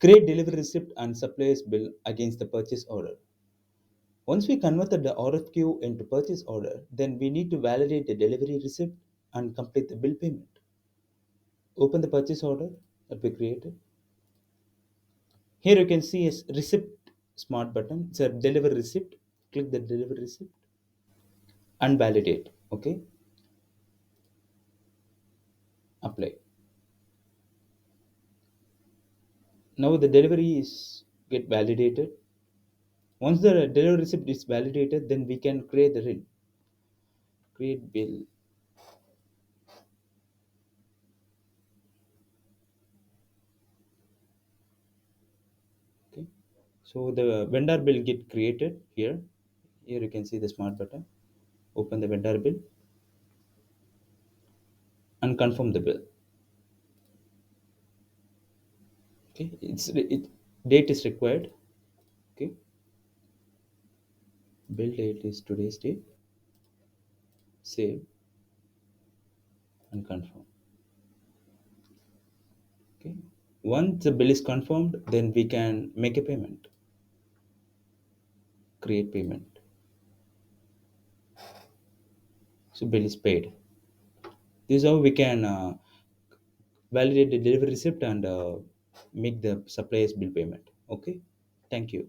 Create delivery receipt and supplier's bill against the purchase order. Once we converted the RFQ into purchase order, then we need to validate the delivery receipt and complete the bill payment. Open the purchase order that we created. Here you can see a receipt smart button. It's a delivery receipt. Click the delivery receipt and validate. Okay, apply. Now the delivery is get validated. Once the delivery receipt is validated, then we can create the bill. Create bill. Okay. So the vendor bill get created here. Here you can see the smart button. Open the vendor bill and confirm the bill. Okay, date is required. Okay, bill date is today's date. Save and confirm. Okay, once the bill is confirmed, then we can make a payment. Create payment. So bill is paid. This is how we can validate the delivery receipt and make the supplier's bill payment. Okay, thank you.